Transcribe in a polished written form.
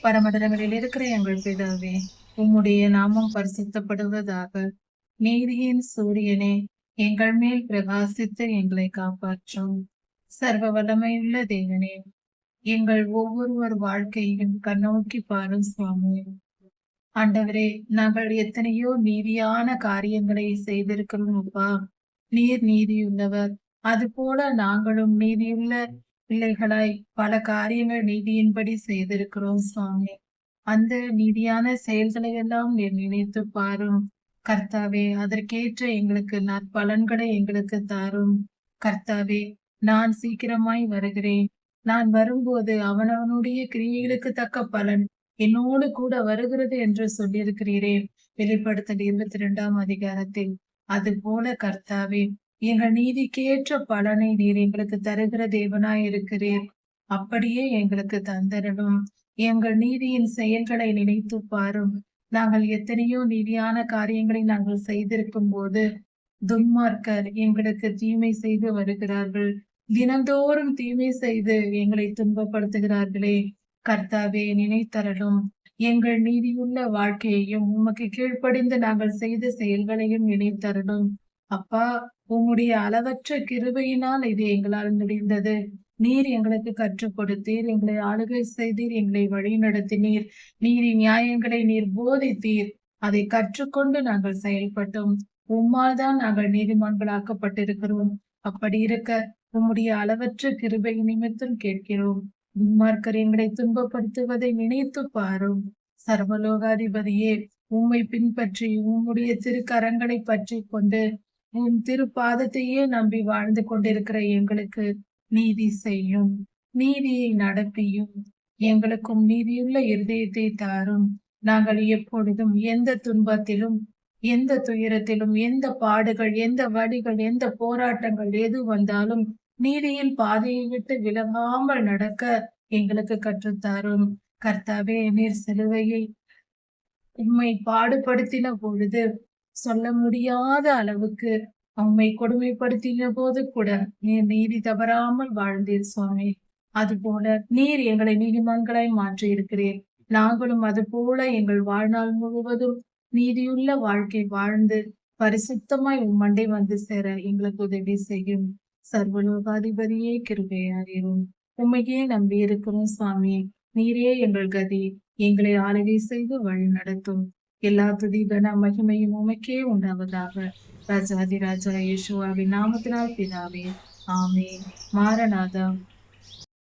பரமண்டலங்களில் இருக்கிற எங்கள் பிதாவே, உம்முடைய நாமம் பரிசுத்தப்படுவதாக. நீதியின் சூரியனே, எங்கள் மேல் பிரகாசித்து எங்களை காப்பாற்றும். சர்வ வல்லமையுள்ள தேவனே, எங்கள் ஒவ்வொருவர் வாழ்க்கையையும் கண்ணோக்கி பாரும் சுவாமி. ஆண்டவரே, நாங்கள் எத்தனையோ நீதியான காரியங்களை செய்திருக்கிறோம் அப்பா. நீர் நீதியுள்ளவர். அதுபோல நாங்களும் நீதியுள்ள பிள்ளைகளாய் பல காரியங்கள் நீதியின்படி செய்திருக்கிறோம் சுவாமி. அந்த நீதியான செயல்களை எல்லாம் நீர் நினைத்து பாரும் கர்த்தாவே. அதற்கேற்ற எங்களுக்கு நற்பலன்களை எங்களுக்கு தாரும் கர்த்தாவே. நான் சீக்கிரமாய் வருகிறேன். நான் வரும்போது அவனவனுடைய கிரியைகளுக்கு தக்க பலன் என்னோடு கூட வருகிறது என்று சொல்லியிருக்கிறீரே வெளிப்படுத்தல் 22ஆம் அதிகாரத்தில். அது போல கர்த்தாவே, எங்கள் நீதிக்கேற்ற பலனை நீர் எங்களுக்கு தருகிற தேவனாய் இருக்கிறீர். அப்படியே எங்களுக்கு தந்தரணும். எங்கள் நீதியின் செயல்களை நினைத்து பாரும். நாங்கள் எத்தனையோ நீதியான காரியங்களை நாங்கள் செய்திருக்கும் போது துன்மார்க்கர் எங்களுக்கு தீமை செய்து வருகிறார்கள். தினந்தோறும் தீமை செய்து எங்களை துன்பப்படுத்துகிறார்களே கர்த்தாவே, நினைத்தரலும். எங்கள் நீதியுள்ள வாழ்க்கையையும் உமக்கு கீழ்ப்படிந்து நாங்கள் செய்த செயல்களையும் நினைத்தரலும். அப்பா, உம்முடைய அளவற்ற கிருபையினால் இது எங்களால் முடிந்தது. நீர் எங்களுக்கு கற்றுக் கொடுத்தீர், எங்களை ஆளுகை செய்தீர், எங்களை வழி நடத்தினீர். நீதி நியாயங்களை நீர் போதித்தீர். அதை கற்றுக்கொண்டு நாங்கள் செயல்பட்டோம். உம்மால் தான் நாங்கள் நீதிமான்களாக்கப்பட்டிருக்கிறோம். அப்படி இருக்க உம்முடைய அளவற்ற கிருபை நிமித்தம் கேட்கிறோம். துன்மார்க்கர் எங்களை துன்பப்படுத்துவதை நினைத்து பாரும். சர்வலோகாதிபதியே, உம்மை பின்பற்றி உம்முடைய திருக்கரங்களை பற்றி கொண்டு உம் திருப்பாதத்தையே நம்பி வாழ்ந்து கொண்டிருக்கிற எங்களுக்கு நீதி செய்யும். நீதியை நடப்பியும். எங்களுக்கும் நீதியுள்ள இருதயத்தை தாரும். நாங்கள் எப்பொழுதும் எந்த துன்பத்திலும், எந்த துயரத்திலும், எந்த பாடுகள், எந்த வழிகள், எந்த போராட்டங்கள் எது வந்தாலும் நீதியின் பாதையை விட்டு விலகாமல் நடக்க எங்களுக்கு கற்றுத்தாரும். கர்த்தாவே, நீர் சிலுவையை உம்மை பாடுபடுத்தின பொழுது சொல்ல முடியாத அளவுக்கு உம்மை கொடுமைப்படுத்தின போது கூட நீர் நீதி தவறாமல் வாழ்ந்தீர் சுவாமி. அதுபோல நீர் எங்களை நீதிமான்களாய் மாற்றி இருக்கிறீர். நாங்களும் அது போல எங்கள் வாழ்நாள் முழுவதும் நீதியுள்ள வாழ்க்கை வாழ்ந்து பரிசுத்தமாய் உம்மண்டை வந்து சேர எங்களுக்கு உதவி செய்யும். சர்வலோகாதிபதியே, கிருபையாயிரும். உம்மையே நம்பி இருக்கிறோம் சுவாமி. நீரே எங்கள் கதி. எங்களை ஆளுகை செய்து வழி நடத்தும். எல்லா துதி கன மகிமையும் உமக்கே உண்டாவதாக. ராஜாதி ராஜா இயேசுவாவின் நாமத்தினால் பிதாவே, ஆமென். மாரநாதா.